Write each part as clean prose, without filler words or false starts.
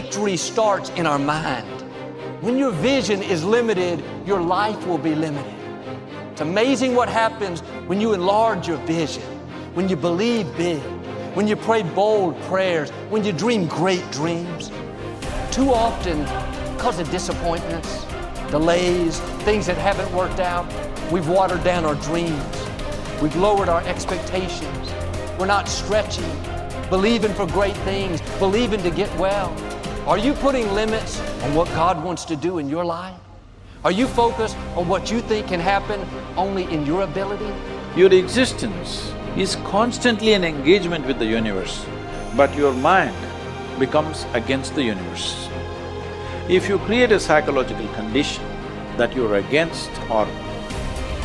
victory starts in our mind. When your vision is limited, your life will be limited. It's amazing what happens when you enlarge your vision, when you believe big, when you pray bold prayers, when you dream great dreams. Too often, because of disappointments, delays, things that haven't worked out, we've watered down our dreams. We've lowered our expectations. We're not stretching, believing for great things, believing to get well. Are you putting limits on what God wants to do in your life? Are you focused on what you think can happen only in your ability? Your existence is constantly an engagement with the universe, but your mind becomes against the universe. If you create a psychological condition that you're against or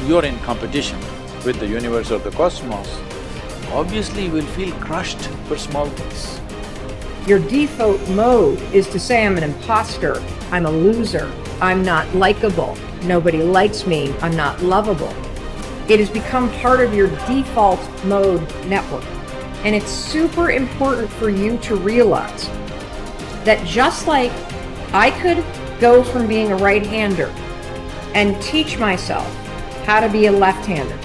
you're in competition with the universe or the cosmos, obviously you will feel crushed for small things. Your default mode is to say, I'm an imposter, I'm a loser, I'm not likable, nobody likes me, I'm not lovable. It has become part of your default mode network. And it's super important for you to realize that just like I could go from being a right-hander and teach myself how to be a left-hander,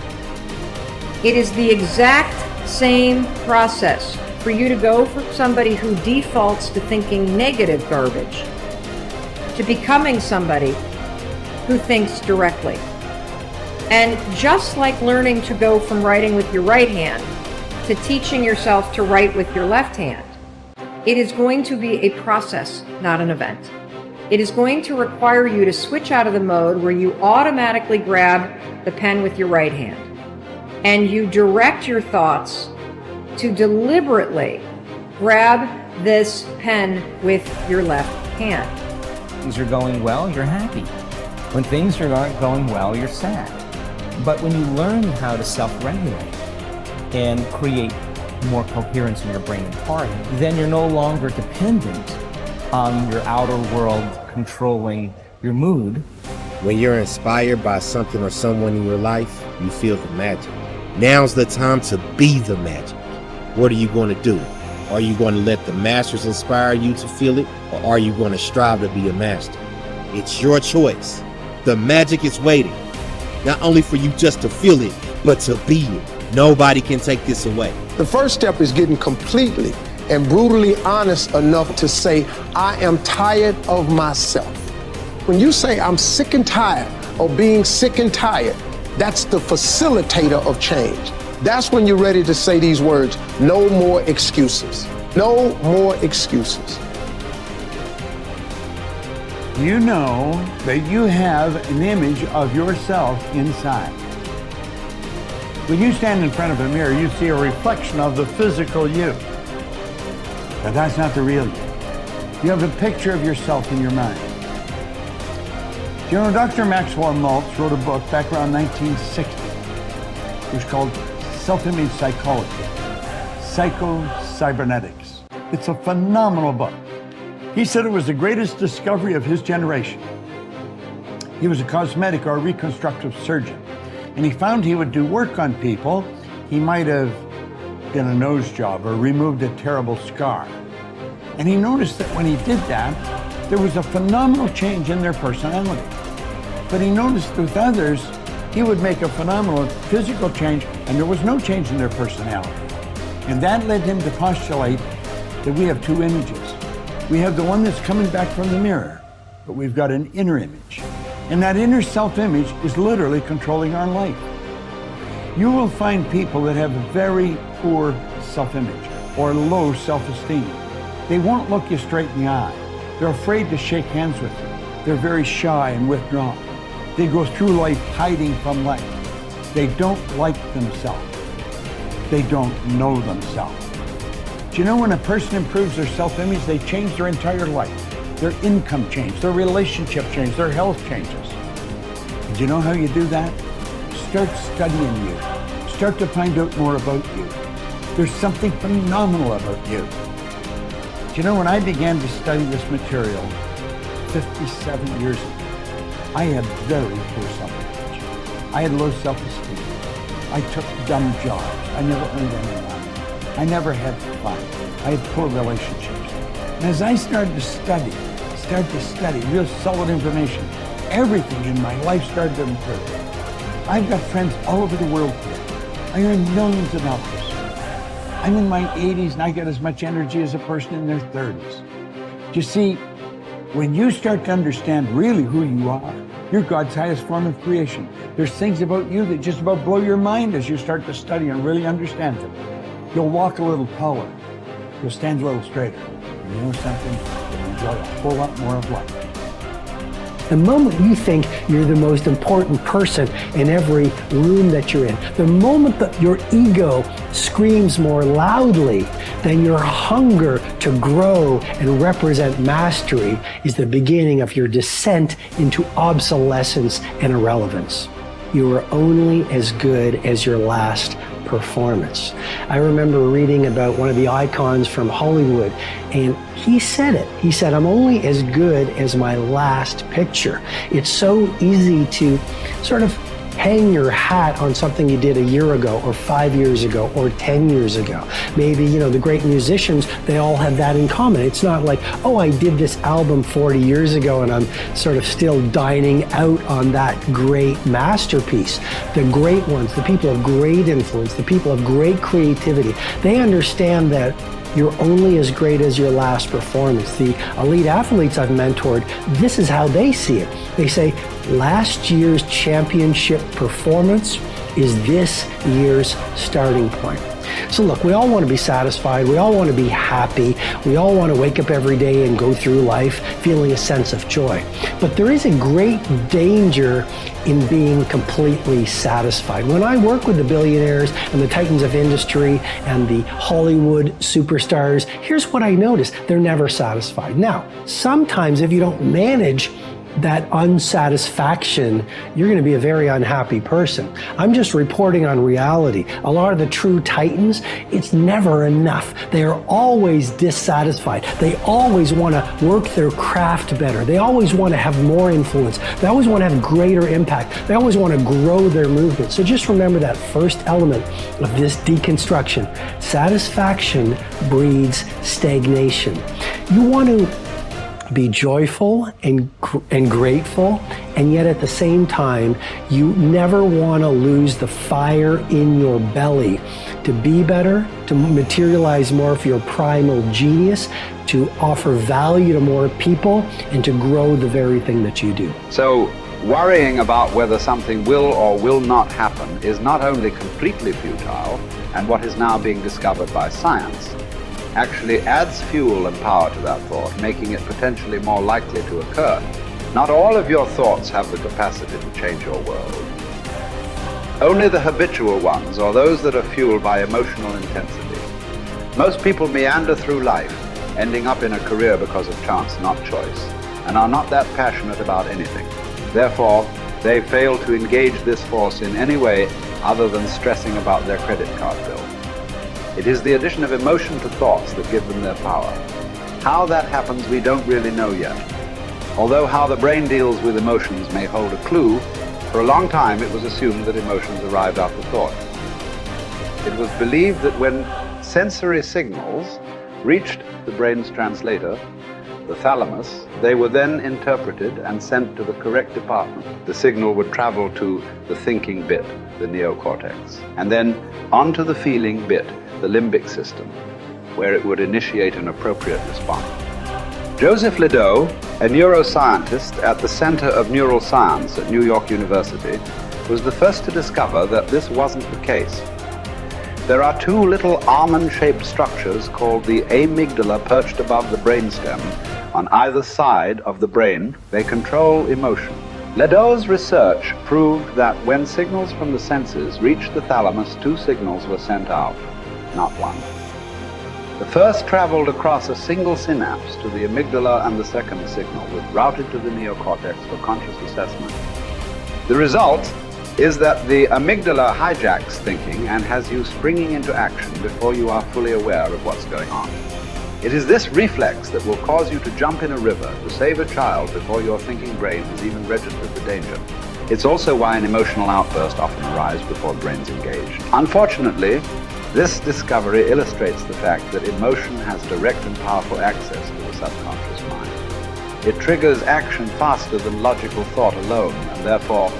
it is the exact same process for you to go from somebody who defaults to thinking negative garbage to becoming somebody who thinks directly. And just like learning to go from writing with your right hand to teaching yourself to write with your left hand, it is going to be a process, not an event. It is going to require you to switch out of the mode where you automatically grab the pen with your right hand and you direct your thoughts to deliberately grab this pen with your left hand. Things are going well, you're happy. When things are not going well, you're sad. But when you learn how to self-regulate and create more coherence in your brain and heart, then you're no longer dependent on your outer world controlling your mood. When you're inspired by something or someone in your life, you feel the magic. Now's the time to be the magic. What are you going to do? Are you going to let the masters inspire you to feel it, or are you going to strive to be a master? It's your choice. The magic is waiting, not only for you just to feel it, but to be it. Nobody can take this away. The first step is getting completely and brutally honest enough to say, I am tired of myself. When you say I'm sick and tired of being sick and tired, that's the facilitator of change. That's when you're ready to say these words, no more excuses. No more excuses. You know that you have an image of yourself inside. When you stand in front of a mirror, you see a reflection of the physical you. But that's not the real you. You have a picture of yourself in your mind. You know, Dr. Maxwell Maltz wrote a book back around 1960. It was called Self-Image Psychology, Psycho-Cybernetics. It's a phenomenal book. He said it was the greatest discovery of his generation. He was a cosmetic or reconstructive surgeon, and he found he would do work on people. He might have done a nose job or removed a terrible scar. And he noticed that when he did that, there was a phenomenal change in their personality. But he noticed with others, he would make a phenomenal physical change and there was no change in their personality. And that led him to postulate that we have two images. We have the one that's coming back from the mirror, but we've got an inner image. And that inner self-image is literally controlling our life. You will find people that have very poor self-image or low self-esteem. They won't look you straight in the eye. They're afraid to shake hands with you. They're very shy and withdrawn. They go through life hiding from life. They don't like themselves. They don't know themselves. Do you know when a person improves their self-image, they change their entire life? Their income changes, their relationship changes, their health changes. And do you know how you do that? Start studying you. Start to find out more about you. There's something phenomenal about you. Do you know, when I began to study this material 57 years ago, I had very poor self-image. I had low self-esteem. I took dumb jobs. I never earned any money. I never had fun. I had poor relationships. And as I started to study real solid information, everything in my life started to improve. I've got friends all over the world today. I earn millions of dollars. I'm in my 80s and I get as much energy as a person in their 30s. You see, when you start to understand really who you are, you're God's highest form of creation. There's things about you that just about blow your mind as you start to study and really understand them. You'll walk a little taller. You'll stand a little straighter. And you know something? You'll enjoy a whole lot more of life. The moment you think you're the most important person in every room that you're in, the moment that your ego screams more loudly than your hunger to grow and represent mastery, is the beginning of your descent into obsolescence and irrelevance. You are only as good as your last performance. I remember reading about one of the icons from Hollywood, and he said it. He said, I'm only as good as my last picture. It's so easy to sort of hang your hat on something you did a year ago or 5 years ago or 10 years ago. Maybe, the great musicians, they all have that in common. It's not like, oh, I did this album 40 years ago and I'm sort of still dining out on that great masterpiece. The great ones, the people of great influence, the people of great creativity, they understand that you're only as great as your last performance. The elite athletes I've mentored, this is how they see it. They say, last year's championship performance is this year's starting point. So look, we all want to be satisfied. We all want to be happy. We all want to wake up every day and go through life feeling a sense of joy. But there is a great danger in being completely satisfied. When I work with the billionaires and the titans of industry and the Hollywood superstars, here's what I notice. They're never satisfied. Now, sometimes if you don't manage that unsatisfaction, you're going to be a very unhappy person. I'm just reporting on reality. A lot of the true titans, it's never enough. They are always dissatisfied. They always want to work their craft better. They always want to have more influence. They always want to have greater impact. They always want to grow their movement. So just remember that first element of this deconstruction. Satisfaction breeds stagnation. You want to be joyful and grateful, and yet at the same time, you never want to lose the fire in your belly to be better, to materialize more of your primal genius, to offer value to more people, and to grow the very thing that you do. So, worrying about whether something will or will not happen is not only completely futile, and what is now being discovered by science, actually adds fuel and power to that thought, making it potentially more likely to occur. Not all of your thoughts have the capacity to change your world. Only the habitual ones, or those that are fueled by emotional intensity. Most people meander through life, ending up in a career because of chance, not choice, and are not that passionate about anything. Therefore, they fail to engage this force in any way other than stressing about their credit card bill. It is the addition of emotion to thoughts that give them their power. How that happens, we don't really know yet. Although how the brain deals with emotions may hold a clue, for a long time it was assumed that emotions arrived after thought. It was believed that when sensory signals reached the brain's translator, the thalamus, they were then interpreted and sent to the correct department. The signal would travel to the thinking bit, the neocortex, and then onto the feeling bit, the limbic system, where it would initiate an appropriate response. Joseph Ledoux, a neuroscientist at the Center of Neural Science at New York University, was the first to discover that this wasn't the case. There are two little almond-shaped structures called the amygdala perched above the brainstem on either side of the brain. They control emotion. Ledoux's research proved that when signals from the senses reached the thalamus, two signals were sent out, not one. The first traveled across a single synapse to the amygdala, and the second signal was routed to the neocortex for conscious assessment. The result is that the amygdala hijacks thinking and has you springing into action before you are fully aware of what's going on. It is this reflex that will cause you to jump in a river to save a child before your thinking brain has even registered the danger. It's also why an emotional outburst often arrives before the brain's engaged. Unfortunately, This discovery illustrates the fact that emotion has direct and powerful access to the subconscious mind. It triggers action faster than logical thought alone, and therefore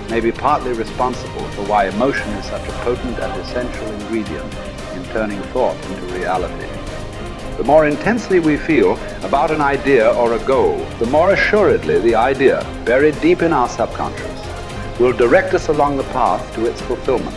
may be partly responsible for why emotion is such a potent and essential ingredient in turning thought into reality. The more intensely we feel about an idea or a goal, the more assuredly the idea, buried deep in our subconscious, will direct us along the path to its fulfillment.